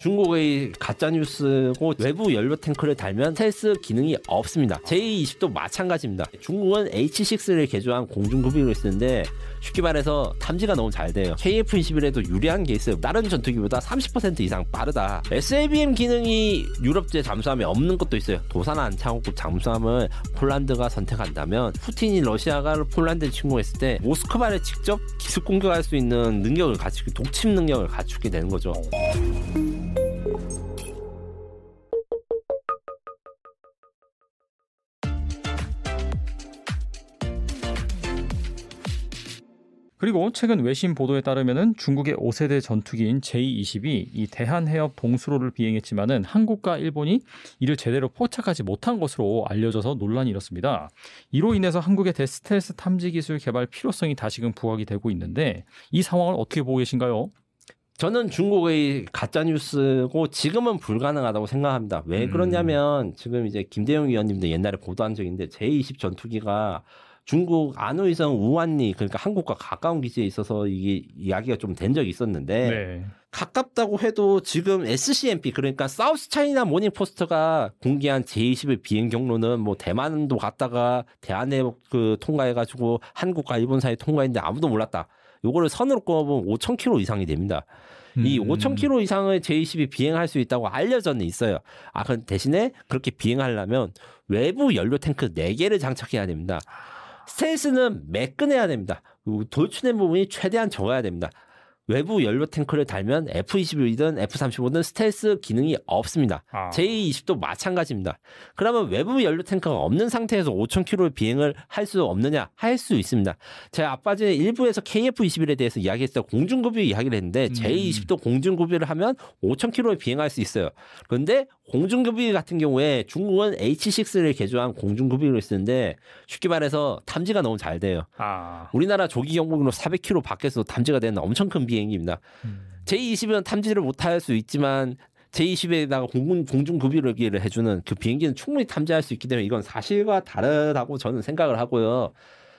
중국의 가짜뉴스고 외부 연료 탱크를 달면 스텔스 기능이 없습니다. J-20도 마찬가지입니다. 중국은 H6를 개조한 공중급유를 쓰는데 쉽게 말해서 탐지가 너무 잘 돼요. KF-21에도 유리한 게 있어요. 다른 전투기보다 30% 이상 빠르다. SABM 기능이 유럽제 잠수함에 없는 것도 있어요. 도산한 창호급 잠수함을 폴란드가 선택한다면 푸틴이 러시아가 폴란드를 침공했을 때 모스크바를 직접 기습 공격할 수 있는 능력을 갖추게, 독침 능력을 갖추게 되는 거죠. 그리고 최근 외신 보도에 따르면은 중국의 5세대 전투기인 J-20이 이 대한해협 봉수로를 비행했지만은 한국과 일본이 이를 제대로 포착하지 못한 것으로 알려져서 논란이 일었습니다. 이로 인해서 한국의 대스텔스 탐지 기술 개발 필요성이 다시금 부각이 되고 있는데 이 상황을 어떻게 보고 계신가요? 저는 중국의 가짜뉴스고 지금은 불가능하다고 생각합니다. 왜 그러냐면 지금 이제 김대영 위원님도 옛날에 보도한 적이 있는데 J-20 전투기가 중국 안우이성 우완리 그러니까 한국과 가까운 기지에 있어서 이게 이야기가 좀 된 적이 있었는데 네. 가깝다고 해도 지금 SCMP 그러니까 사우스 차이나 모닝포스트가 공개한 J-20의 비행 경로는 뭐 대만도 갔다가 대한해협 그 통과해가지고 한국과 일본 사이 통과했는데 아무도 몰랐다. 요거를 선으로 꼽으면 5,000km 이상이 됩니다. 이 5,000km 이상을 J-20이 비행할 수 있다고 알려져는 있어요. 아, 그 대신에 그렇게 비행하려면 외부 연료 탱크 4개를 장착해야 됩니다. 스텔스는 매끈해야 됩니다. 돌출된 부분이 최대한 적어야 됩니다. 외부 연료 탱크를 달면 F-21든 F-35든 스텔스 기능이 없습니다. J-20도 마찬가지입니다. 그러면 외부 연료 탱크가 없는 상태에서 5,000km 비행을 할 수 없느냐? 할 수 있습니다. 제가 아까 전에 일부에서 KF-21에 대해서 이야기했어요. 공중급유 이야기를 했는데 J-20도 공중급유를 하면 5,000km를 비행할 수 있어요. 그런데 공중급유 같은 경우에 중국은 H6를 개조한 공중급유를 쓰는데 쉽게 말해서 탐지가 너무 잘 돼요. 우리나라 조기 경보기로 400km 밖에서 탐지가 되는 엄청 큰 비행기입니다. J-20은 탐지를 못할 수 있지만 J-20에다가 공중급유를 해주는 그 비행기는 충분히 탐지할 수 있기 때문에 이건 사실과 다르다고 저는 생각을 하고요.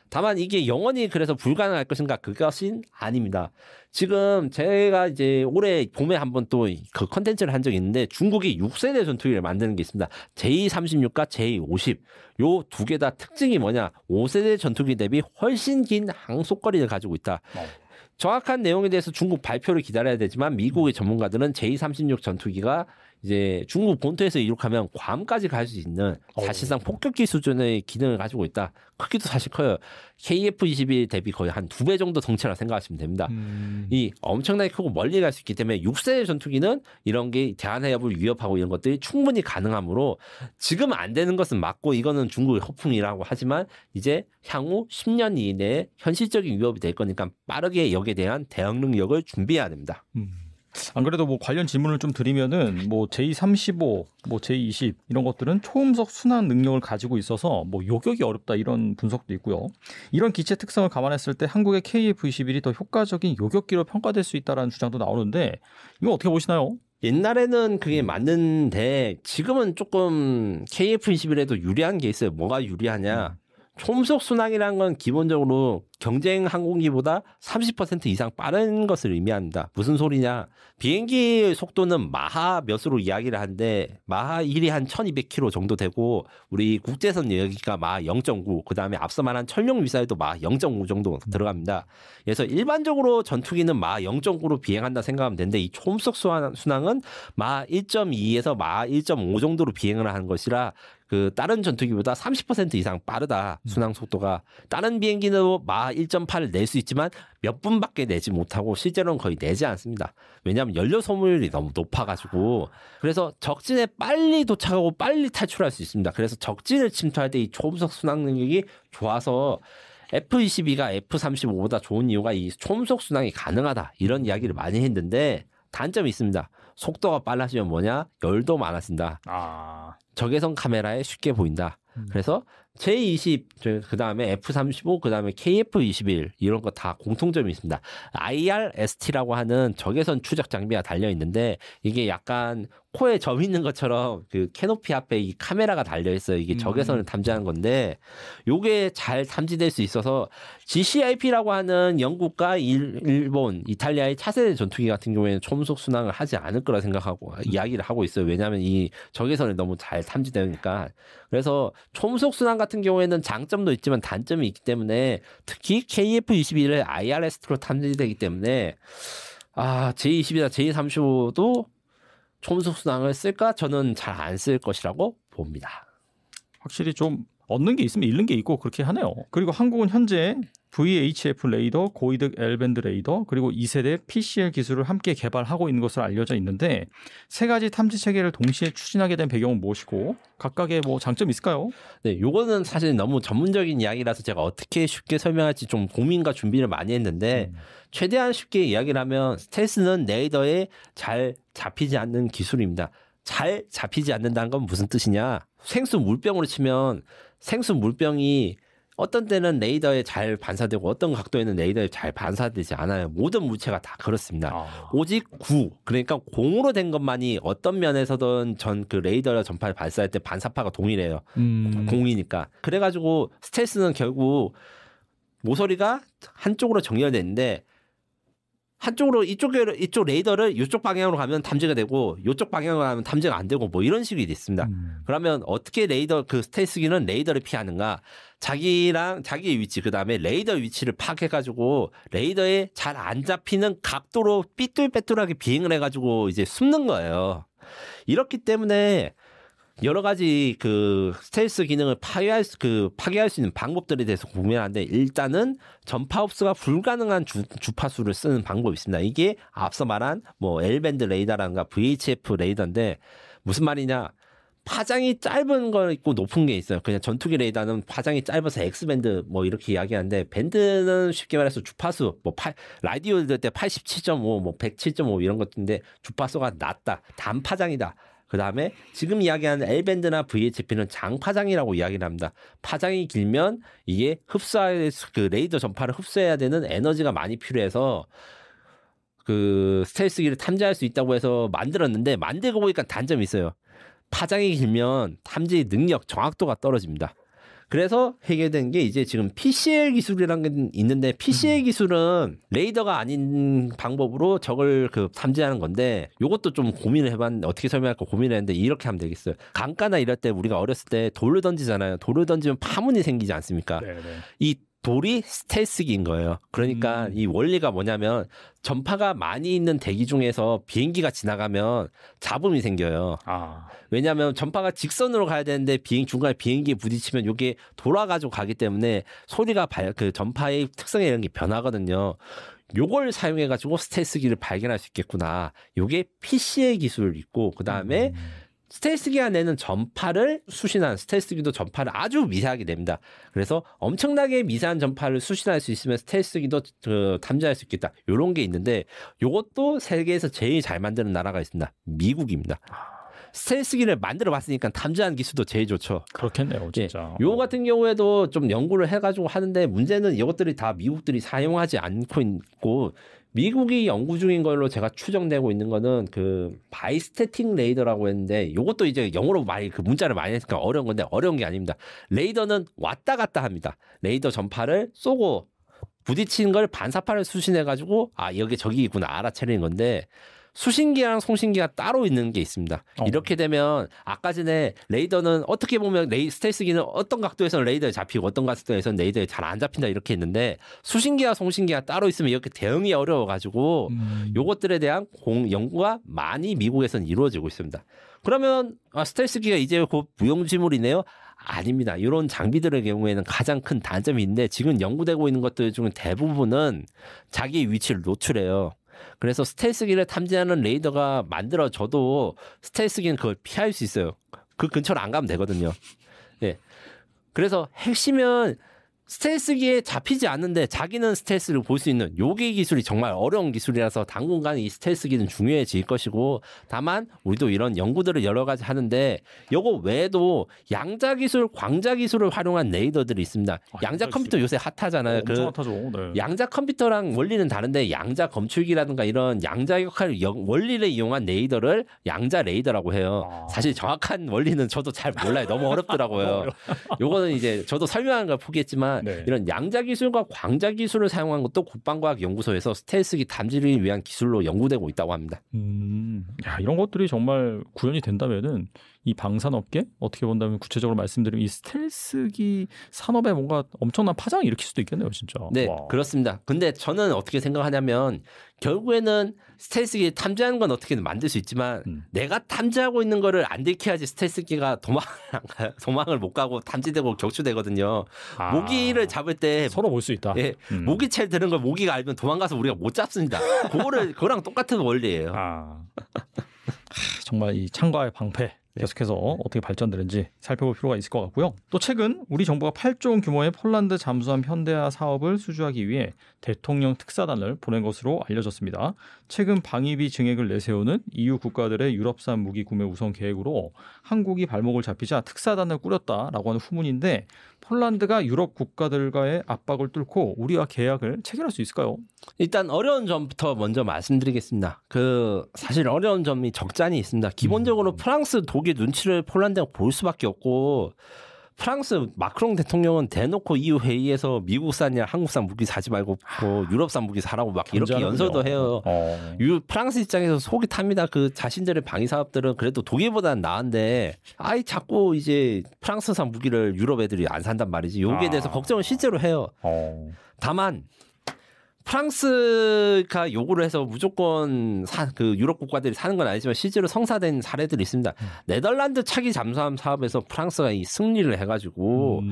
다만 이게 영원히 그래서 불가능할 것인가 그것은 아닙니다. 지금 제가 이제 올해 봄에 한번 또 그 컨텐츠를 한 적이 있는데 중국이 6세대 전투기를 만드는 게 있습니다. J-36과 J-50 요 두 개 다 특징이 뭐냐 5세대 전투기 대비 훨씬 긴 항속거리를 가지고 있다. 정확한 내용에 대해서 중국 발표를 기다려야 되지만 미국의 전문가들은 J-36 전투기가 이제 중국 본토에서 이륙하면 괌까지 갈 수 있는 사실상 폭격기 수준의 기능을 가지고 있다. 크기도 사실 커요. KF-21 대비 거의 한 2배 정도 덩치라 생각하시면 됩니다. 이 엄청나게 크고 멀리 갈 수 있기 때문에 6세대 전투기는 이런 게 대한해협을 위협하고 이런 것들이 충분히 가능하므로 지금 안 되는 것은 맞고 이거는 중국의 허풍이라고 하지만 이제 향후 10년 이내에 현실적인 위협이 될 거니까 빠르게 여기에 대한 대응 능력을 준비해야 됩니다. 안 그래도 뭐 관련 질문을 좀 드리면은 뭐 J-35, 뭐 J-20 이런 것들은 초음속 순환 능력을 가지고 있어서 뭐 요격이 어렵다 이런 분석도 있고요. 이런 기체 특성을 감안했을 때 한국의 KF-21이 더 효과적인 요격기로 평가될 수 있다라는 주장도 나오는데 이거 어떻게 보시나요? 옛날에는 그게 맞는데 지금은 조금 KF-21에도 유리한 게 있어요. 뭐가 유리하냐? 초음속 순항이라는 건 기본적으로 경쟁 항공기보다 30% 이상 빠른 것을 의미합니다. 무슨 소리냐? 비행기 속도는 마하 몇으로 이야기를 하는데 마하 1이 한 1200km 정도 되고 우리 국제선 여기가 마하 0.9 그다음에 앞서 말한 천룡 미사일도 마하 0.5 정도 들어갑니다. 그래서 일반적으로 전투기는 마하 0.9로 비행한다 생각하면 되는데 이 초음속 순항은 마하 1.2에서 마하 1.5 정도로 비행을 하는 것이라 그 다른 전투기보다 30% 이상 빠르다. 순항 속도가. 다른 비행기는 마하 1.8을 낼 수 있지만 몇 분밖에 내지 못하고 실제로는 거의 내지 않습니다. 왜냐하면 연료 소모율이 너무 높아가지고 그래서 적진에 빨리 도착하고 빨리 탈출할 수 있습니다. 그래서 적진을 침투할 때 이 초음속 순항 능력이 좋아서 F-22가 F-35보다 좋은 이유가 이 초음속 순항이 가능하다. 이런 이야기를 많이 했는데 단점이 있습니다. 속도가 빨라지면 뭐냐? 열도 많아진다. 적외선 카메라에 쉽게 보인다. 그래서 J-20 그다음에 F-35 그다음에 KF-21 이런 거 다 공통점이 있습니다. IRST라고 하는 적외선 추적 장비가 달려 있는데 이게 약간 코에 점 있는 것처럼 그 캐노피 앞에 이 카메라가 달려 있어요. 이게 적외선을 탐지하는 건데 요게 잘 탐지될 수 있어서 GCIP라고 하는 영국과 일본, 이탈리아의 차세대 전투기 같은 경우에는 초음속 순항을 하지 않을 거라 생각하고 이야기를 하고 있어요. 왜냐하면 이 적외선을 너무 잘 탐지되니까. 그래서 초음속 순항 같은 경우에는 장점도 있지만 단점이 있기 때문에 특히 KF-21을 IRST로 탐지되기 때문에 J-20이나 J-35도 초음속 순항을 쓸까? 저는 잘 안 쓸 것이라고 봅니다. 확실히 좀 얻는 게 있으면 잃는 게 있고 그렇게 하네요. 그리고 한국은 현재 VHF 레이더, 고이득 L밴드 레이더, 그리고 2세대 PCL 기술을 함께 개발하고 있는 것으로 알려져 있는데 세 가지 탐지 체계를 동시에 추진하게 된 배경은 무엇이고 각각의 뭐 장점이 있을까요? 네, 요거는 사실 너무 전문적인 이야기라서 제가 어떻게 쉽게 설명할지 좀 고민과 준비를 많이 했는데 최대한 쉽게 이야기를 하면 스텔스는 레이더에 잘 잡히지 않는 기술입니다. 잘 잡히지 않는다는 건 무슨 뜻이냐? 생수 물병으로 치면 생수 물병이 어떤 때는 레이더에 잘 반사되고 어떤 각도에는 레이더에 잘 반사되지 않아요. 모든 물체가 다 그렇습니다. 오직 그러니까 공으로 된 것만이 어떤 면에서든 그 레이더 전파를 발사할 때 반사파가 동일해요. 공이니까. 그래가지고 스텔스는 결국 모서리가 한쪽으로 정렬되는데 한쪽으로 이쪽 레이더를 이쪽 방향으로 가면 탐지가 되고 이쪽 방향으로 가면 탐지가 안 되고 뭐 이런 식이 있습니다. 그러면 어떻게 그 스텔스기는 레이더를 피하는가? 자기의 위치 그다음에 레이더 위치를 파악해가지고 레이더에 잘 안 잡히는 각도로 삐뚤빼뚤하게 비행을 해가지고 이제 숨는 거예요. 이렇기 때문에 여러 가지 그 스텔스 기능을 파괴할 수 있는 방법들에 대해서 고민하는데 일단은 전파 흡수가 불가능한 주파수를 쓰는 방법이 있습니다. 이게 앞서 말한 뭐 L밴드 레이더라든가 VHF 레이더인데 무슨 말이냐? 파장이 짧은 거 있고 높은 게 있어요. 그냥 전투기 레이더는 파장이 짧아서 X밴드 뭐 이렇게 이야기하는데 밴드는 쉽게 말해서 주파수 뭐 라디오 들을 때 87.5, 뭐 107.5 이런 것인데 주파수가 낮다, 단파장이다. 그 다음에 지금 이야기하는 L밴드나 VHP는 장파장이라고 이야기를 합니다. 파장이 길면 이게 그 레이더 전파를 흡수해야 되는 에너지가 많이 필요해서 그 스텔스기를 탐지할 수 있다고 해서 만들었는데 만들고 보니까 단점이 있어요. 파장이 길면 탐지 능력, 정확도가 떨어집니다. 그래서 해결된 게 이제 지금 PCL 기술이라는 게 있는데 PCL 기술은 레이더가 아닌 방법으로 적을 탐지하는 건데 이것도 좀 고민을 해봤는데 어떻게 설명할까 고민을 했는데 이렇게 하면 되겠어요. 강가나 이럴 때 우리가 어렸을 때 돌을 던지잖아요. 돌을 던지면 파문이 생기지 않습니까? 네네. 이 돌이 스텔스기인 거예요. 그러니까 이 원리가 뭐냐면 전파가 많이 있는 대기 중에서 비행기가 지나가면 잡음이 생겨요. 왜냐하면 전파가 직선으로 가야 되는데 중간에 비행기에 부딪히면 이게 돌아가지고 가기 때문에 소리가 그 전파의 특성에 이런 게 변하거든요. 요걸 사용해가지고 스텔스기를 발견할 수 있겠구나. 요게 PCA 기술 있고 그 다음에 스텔스기가 내는 전파를 수신한 스텔스기도 전파를 아주 미세하게 냅니다. 그래서 엄청나게 미세한 전파를 수신할 수 있으면 스텔스기도 탐지할 수 있겠다. 이런 게 있는데 이것도 세계에서 제일 잘 만드는 나라가 있습니다. 미국입니다. 스텔스기를 만들어 봤으니까 탐지하는 기술도 제일 좋죠. 그렇겠네요, 진짜. 요 같은 경우에도 좀 연구를 해가지고 하는데 문제는 이것들이 다 미국들이 사용하지 않고 있고 미국이 연구 중인 걸로 제가 추정되고 있는 거는 그 바이스태틱 레이더라고 했는데 이것도 이제 영어로 많이 그 문자를 많이 했으니까 어려운 건데 어려운 게 아닙니다. 레이더는 왔다 갔다 합니다. 레이더 전파를 쏘고 부딪히는 걸 반사파를 수신해가지고 여기 저기 있구나 알아차리는 건데 수신기랑 송신기가 따로 있는 게 있습니다. 이렇게 되면 아까 전에 레이더는 어떻게 보면 스텔스기는 어떤 각도에서는 레이더에 잡히고 어떤 각도에서는 레이더에 잘 안 잡힌다 이렇게 있는데 수신기와 송신기가 따로 있으면 이렇게 대응이 어려워가지고 요것들에 대한 연구가 많이 미국에서는 이루어지고 있습니다. 그러면 스텔스기가 이제 곧 무용지물이네요? 아닙니다. 이런 장비들의 경우에는 가장 큰 단점이 있는데 지금 연구되고 있는 것들 중 대부분은 자기 위치를 노출해요. 그래서 스텔스기를 탐지하는 레이더가 만들어져도 스텔스기는 그걸 피할 수 있어요. 그 근처로 안 가면 되거든요. 예. 그래서 핵심은 스텔스기에 잡히지 않는데 자기는 스텔스를 볼 수 있는 요기 기술이 정말 어려운 기술이라서 당분간 이 스텔스기는 중요해질 것이고 다만 우리도 이런 연구들을 여러 가지 하는데 요거 외에도 양자 기술, 광자 기술을 활용한 레이더들이 있습니다. 양자 컴퓨터 요새 핫하잖아요. 엄청 핫하죠. 네. 양자 컴퓨터랑 원리는 다른데 양자 검출기라든가 이런 양자 역할 원리를 이용한 레이더를 양자 레이더라고 해요. 사실 정확한 원리는 저도 잘 몰라요. 너무 어렵더라고요. 요거는 이제 저도 설명하는 걸 포기했지만 네. 이런 양자 기술과 광자 기술을 사용한 것도 국방과학연구소에서 스텔스기 탐지를 위한 기술로 연구되고 있다고 합니다. 야, 이런 것들이 정말 구현이 된다면은 이 방산업계 어떻게 본다면 구체적으로 말씀드리면 이 스텔스기 산업에 뭔가 엄청난 파장을 일으킬 수도 있겠네요, 진짜. 네, 와. 그렇습니다. 근데 저는 어떻게 생각하냐면 결국에는 스텔스기 탐지하는 건 어떻게든 만들 수 있지만 내가 탐지하고 있는 거를 안 들켜야지 스텔스기가 도망을 못 가고 탐지되고 격추되거든요. 모기를 잡을 때 서로 볼 수 있다. 예, 모기채 드는 걸 모기가 알면 도망가서 우리가 못 잡습니다. 그거랑 똑같은 원리예요. 정말 이 창과의 방패 계속해서 어떻게 발전되는지 살펴볼 필요가 있을 것 같고요. 또 최근 우리 정부가 8조 규모의 폴란드 잠수함 현대화 사업을 수주하기 위해 대통령 특사단을 보낸 것으로 알려졌습니다. 최근 방위비 증액을 내세우는 EU 국가들의 유럽산 무기 구매 우선 계획으로 한국이 발목을 잡히자 특사단을 꾸렸다라고 하는 후문인데 폴란드가 유럽 국가들과의 압박을 뚫고 우리와 계약을 체결할 수 있을까요? 일단 어려운 점부터 먼저 말씀드리겠습니다. 사실 어려운 점이 적잖이 있습니다. 기본적으로 프랑스, 독일 눈치를 폴란드가 볼 수밖에 없고 프랑스 마크롱 대통령은 대놓고 EU 회의에서 미국산이나 한국산 무기 사지 말고 유럽산 무기 사라고 막 이렇게 연설도 해요. 프랑스 입장에서 속이 탑니다. 자신들의 방위 사업들은 그래도 독일보다는 나은데 자꾸 이제 프랑스산 무기를 유럽 애들이 안 산단 말이지. 여기에 대해서 걱정을 실제로 해요. 다만 프랑스가 요구를 해서 무조건 유럽 국가들이 사는 건 아니지만 실제로 성사된 사례들이 있습니다. 네덜란드 차기 잠수함 사업에서 프랑스가 이 승리를 해가지고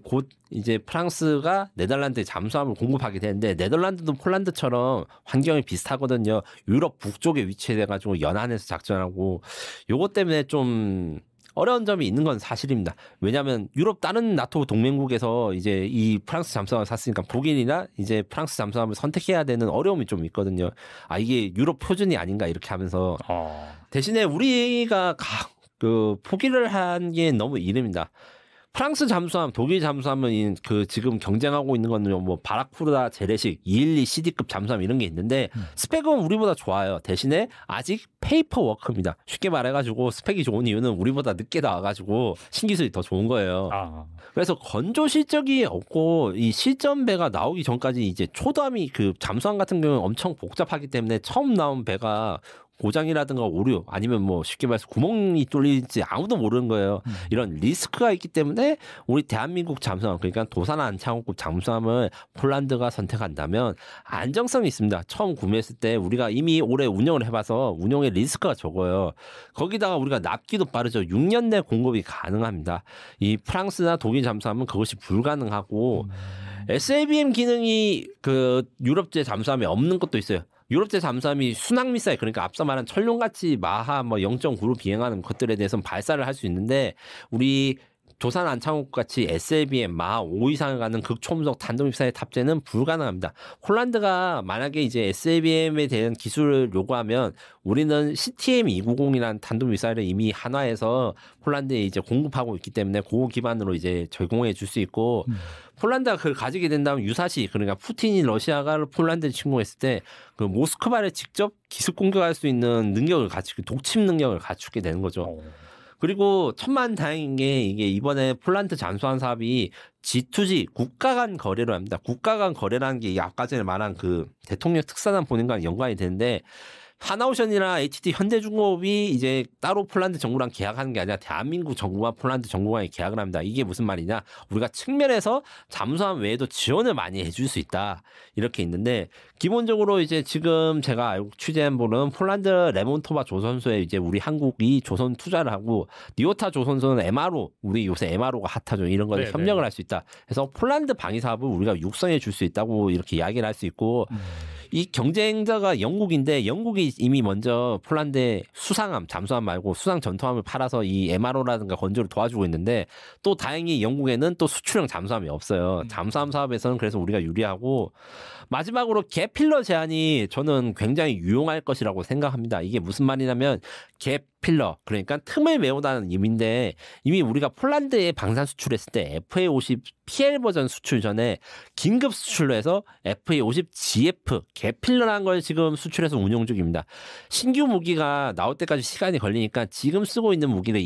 곧 이제 프랑스가 네덜란드에 잠수함을 공급하게 되는데 네덜란드도 폴란드처럼 환경이 비슷하거든요. 유럽 북쪽에 위치해가지고 연안에서 작전하고 요것 때문에 좀 어려운 점이 있는 건 사실입니다. 왜냐하면 유럽 다른 나토 동맹국에서 이제 이 프랑스 잠수함을 샀으니까 독일이나 이제 프랑스 잠수함을 선택해야 되는 어려움이 좀 있거든요. 이게 유럽 표준이 아닌가 이렇게 하면서 대신에 우리가 포기를 한 게 너무 이릅니다. 프랑스 잠수함, 독일 잠수함은 지금 경쟁하고 있는 거는 뭐 바라쿠다, 재래식, 212 CD급 잠수함 이런 게 있는데 스펙은 우리보다 좋아요. 대신에 아직 페이퍼 워크입니다. 쉽게 말해가지고 스펙이 좋은 이유는 우리보다 늦게 나와가지고 신기술이 더 좋은 거예요. 그래서 건조 실적이 없고 이 실전배가 나오기 전까지 이제 초도함이 잠수함 같은 경우는 엄청 복잡하기 때문에 처음 나온 배가 고장이라든가 오류 아니면 뭐 쉽게 말해서 구멍이 뚫릴지 아무도 모르는 거예요. 이런 리스크가 있기 때문에 우리 대한민국 잠수함 그러니까 도산 안창호급 잠수함을 폴란드가 선택한다면 안정성이 있습니다. 처음 구매했을 때 우리가 이미 오래 운영을 해봐서 운영의 리스크가 적어요. 거기다가 우리가 납기도 빠르죠. 6년 내 공급이 가능합니다. 이 프랑스나 독일 잠수함은 그것이 불가능하고 SABM 기능이 유럽제 잠수함에 없는 것도 있어요. 유럽제 잠수함이 순항 미사일 그러니까 앞서 말한 철룡같이 마하 0.9로 비행하는 것들에 대해서는 발사를 할 수 있는데 우리 조산 안창호급 같이 SLBM 마하 5 이상을 가는 극초음속 탄도미사일 탑재는 불가능합니다. 폴란드가 만약에 이제 SLBM에 대한 기술을 요구하면 우리는 CTM-290이라는 탄도미사일을 이미 한화해서 폴란드에 이제 공급하고 있기 때문에 그거 기반으로 이제 제공해 줄 수 있고 폴란드가 그걸 가지게 된다면 유사시 그러니까 푸틴이 러시아가 폴란드를 침공했을 때 모스크바를 직접 기습 공격할 수 있는 능력을 갖추고 독침 능력을 갖추게 되는 거죠. 그리고 천만다행인 게 이게 이번에 폴란드 잠수함 사업이 G2G 국가 간 거래로 합니다. 국가 간 거래라는 게 아까 전에 말한 대통령 특사단 보낸 거랑 연관이 되는데 하나오션이나 HT 현대중공업이 이제 따로 폴란드 정부랑 계약하는 게 아니라 대한민국 정부와 폴란드 정부가 계약을 합니다. 이게 무슨 말이냐? 우리가 측면에서 잠수함 외에도 지원을 많이 해줄 수 있다. 이렇게 있는데 기본적으로 이제 지금 제가 알고 취재한 바로는 폴란드 레몬토바 조선소에 이제 우리 한국이 조선 투자를 하고 니오타 조선소는 MRO 우리 요새 MRO가 핫하죠. 이런 거에 협력을 할 수 있다. 그래서 폴란드 방위 사업을 우리가 육성해 줄 수 있다고 이렇게 이야기를 할 수 있고 이 경쟁자가 영국인데 영국이 미국이 이미 먼저 폴란드에 수상함, 잠수함 말고 수상 전투함을 팔아서 이 MRO라든가 건조를 도와주고 있는데 또 다행히 영국에는 또 수출형 잠수함이 없어요. 잠수함 사업에서는 그래서 우리가 유리하고 마지막으로 갭필러 제한이 저는 굉장히 유용할 것이라고 생각합니다. 이게 무슨 말이냐면 갭필러 그러니까 틈을 메우다는 의미인데 이미 우리가 폴란드에 방산 수출했을 때 FA50 PL 버전 수출 전에 긴급 수출로 해서 FA50 GF 갭필러라는 걸 지금 수출해서 운용 중입니다. 신규 무기가 나올 때까지 시간이 걸리니까 지금 쓰고 있는 무기를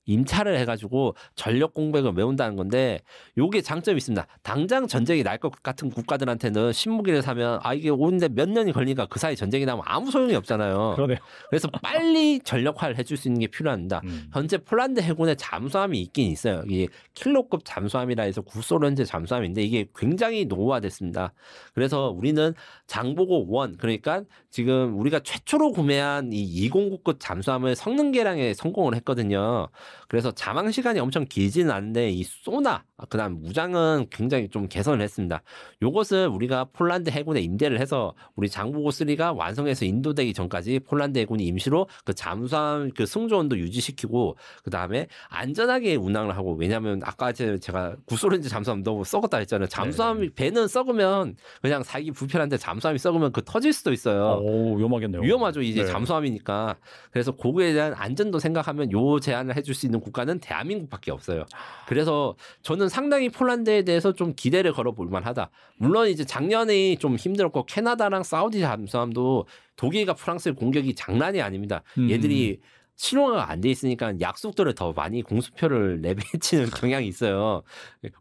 임차를 해가지고 전력 공백을 메운다는 건데 요게 장점이 있습니다. 당장 전쟁이 날 것 같은 국가들한테는 신무기를 사면 이게 오는데 몇 년이 걸리니까 그 사이 전쟁이 나면 아무 소용이 없잖아요. 그러네요. 그래서 빨리 전력화를 해줄 수 있는 게 필요합니다. 현재 폴란드 해군에 잠수함이 있긴 있어요. 이게 킬로급 잠수함이라 해서 구소련제 잠수함인데 이게 굉장히 노후화됐습니다. 그래서 우리는 장보고 1 그러니까 지금 우리가 최초로 구매한 이 209급 잠수함을 성능 개량에 성공을 했거든요. 그래서 잠항 시간이 엄청 길지는 않은데 이 소나 그다음 무장은 굉장히 좀 개선을 했습니다. 요것을 우리가 폴란드 해군에 임대를 해서 우리 장보고 3가 완성해서 인도되기 전까지 폴란드 해군이 임시로 그 잠수함 그 승조원도 유지시키고 그다음에 안전하게 운항을 하고 왜냐하면 아까 제가 구소련제 잠수함 너무 썩었다 했잖아요. 잠수함이 배는 썩으면 그냥 살기 불편한데 잠수함이 썩으면 그 터질 수도 있어요. 오, 위험하겠네요. 위험하죠. 이제 네. 잠수함이니까. 그래서 그거에 대한 안전도 생각하면 요 제안을 해줄 수 있는 국가는 대한민국밖에 없어요. 그래서 저는 상당히 폴란드에 대해서 좀 기대를 걸어볼 만하다. 물론 이제 작년에 좀 힘들었고 캐나다랑 사우디 잠수함도 독일과 프랑스의 공격이 장난이 아닙니다. 얘들이 실용화가 안 돼 있으니까 약속들을 더 많이 공수표를 내비치는 경향이 있어요.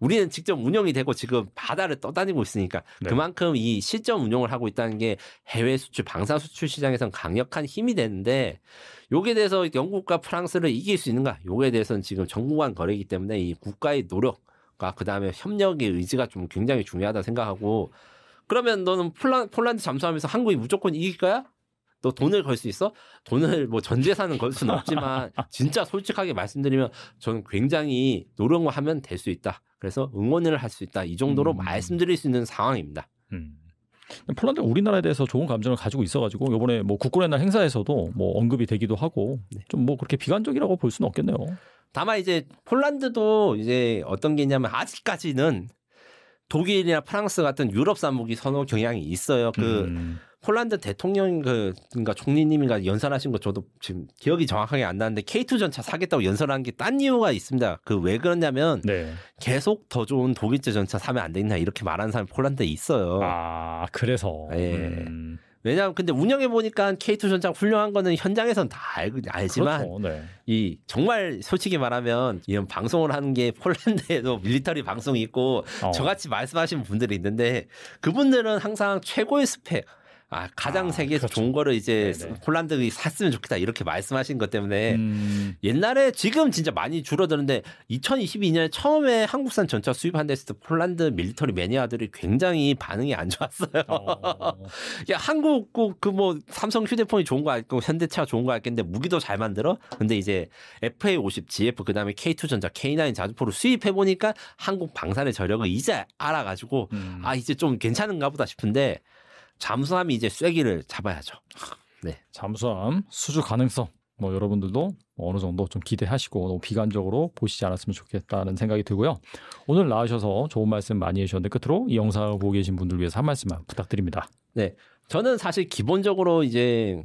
우리는 직접 운영이 되고 지금 바다를 떠다니고 있으니까 네. 그만큼 이 실전 운용을 하고 있다는 게 해외 수출, 방산 수출 시장에선 강력한 힘이 되는데 요게 대해서 영국과 프랑스를 이길 수 있는가? 요게 대해서는 지금 정부 간 거래이기 때문에 이 국가의 노력과 그다음에 협력의 의지가 좀 굉장히 중요하다 생각하고 그러면 너는 폴란드 잠수함에서 한국이 무조건 이길 거야? 너 돈을 걸 수 있어? 돈을 뭐 전 재산은 걸 수는 없지만 진짜 솔직하게 말씀드리면 저는 굉장히 노력을 하면 될 수 있다. 그래서 응원을 할 수 있다. 이 정도로 말씀드릴 수 있는 상황입니다. 폴란드 우리나라에 대해서 좋은 감정을 가지고 있어가지고 이번에 뭐 국군의 날 행사에서도 뭐 언급이 되기도 하고 좀 뭐 그렇게 비관적이라고 볼 수는 없겠네요. 다만 이제 폴란드도 이제 어떤 게 있냐면 아직까지는 독일이나 프랑스 같은 유럽산 무기 선호 경향이 있어요. 폴란드 대통령 그러니까 총리님인가 연설하신 거 저도 지금 기억이 정확하게 안 나는데 K2 전차 사겠다고 연설한 게 딴 이유가 있습니다. 그 왜 그러냐면 계속 더 좋은 독일제 전차 사면 안 되냐 이렇게 말하는 사람이 폴란드에 있어요. 아 그래서. 네. 왜냐하면 근데 운영해 보니까 K2 전차 훌륭한 거는 현장에서는 다 알지만 그렇죠. 이 정말 솔직히 말하면 이런 방송을 하는 게 폴란드에도 밀리터리 방송이 있고 저같이 말씀하시는 분들이 있는데 그분들은 항상 최고의 스펙 가장 세계에서 그렇죠. 좋은 거를 이제 폴란드가 샀으면 좋겠다 이렇게 말씀하신 것 때문에 옛날에 지금 진짜 많이 줄어드는데 2022년에 처음에 한국산 전차 수입한 데서 폴란드 밀리터리 매니아들이 굉장히 반응이 안 좋았어요. 야 한국 그 뭐 삼성 휴대폰이 좋은 거 알고 현대차가 좋은 거 알겠는데 무기도 잘 만들어? 근데 이제 FA50 GF 그다음에 K2 전차 K9 자주포를 수입해 보니까 한국 방산의 저력을 이제 알아가지고 이제 좀 괜찮은가 보다 싶은데 잠수함이 이제 쐐기를 잡아야죠. 네. 잠수함 수주 가능성 뭐 여러분들도 어느 정도 좀 기대하시고 너무 비관적으로 보시지 않았으면 좋겠다는 생각이 들고요. 오늘 나와주셔서 좋은 말씀 많이 해주셨는데 끝으로 이 영상을 보고 계신 분들 위해서 한 말씀만 부탁드립니다. 네. 저는 사실 기본적으로 이제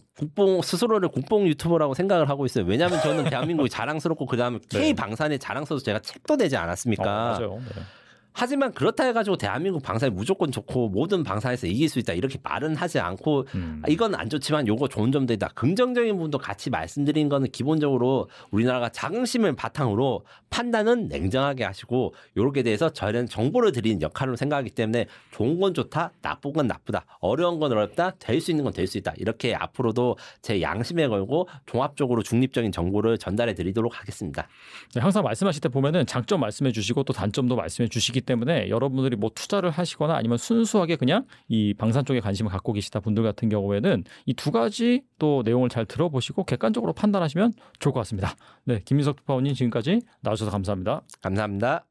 스스로를 국뽕 유튜버라고 생각을 하고 있어요. 왜냐하면 저는 대한민국이 자랑스럽고 그다음에 K 방산의 자랑서도 제가 책도 내지 않았습니까? 맞아요. 네. 하지만 그렇다 해가지고 대한민국 방산이 무조건 좋고 모든 방산에서 이길 수 있다 이렇게 말은 하지 않고 이건 안 좋지만 요거 좋은 점도 있다. 긍정적인 부분도 같이 말씀드린 거는 기본적으로 우리나라가 자긍심을 바탕으로 판단은 냉정하게 하시고 요렇게 대해서 저희는 정보를 드리는 역할로 생각하기 때문에 좋은 건 좋다, 나쁜 건 나쁘다, 어려운 건 어렵다, 될 수 있는 건 될 수 있다. 이렇게 앞으로도 제 양심에 걸고 종합적으로 중립적인 정보를 전달해 드리도록 하겠습니다. 네, 항상 말씀하실 때 보면은 장점 말씀해 주시고 또 단점도 말씀해 주시기 때문에 여러분들이 뭐 투자를 하시거나 아니면 순수하게 그냥 이 방산 쪽에 관심을 갖고 계시다 분들 같은 경우에는 이 두 가지 또 내용을 잘 들어보시고 객관적으로 판단하시면 좋을 것 같습니다. 네, 김민석 특파원님 지금까지 나와주셔서 감사합니다. 감사합니다.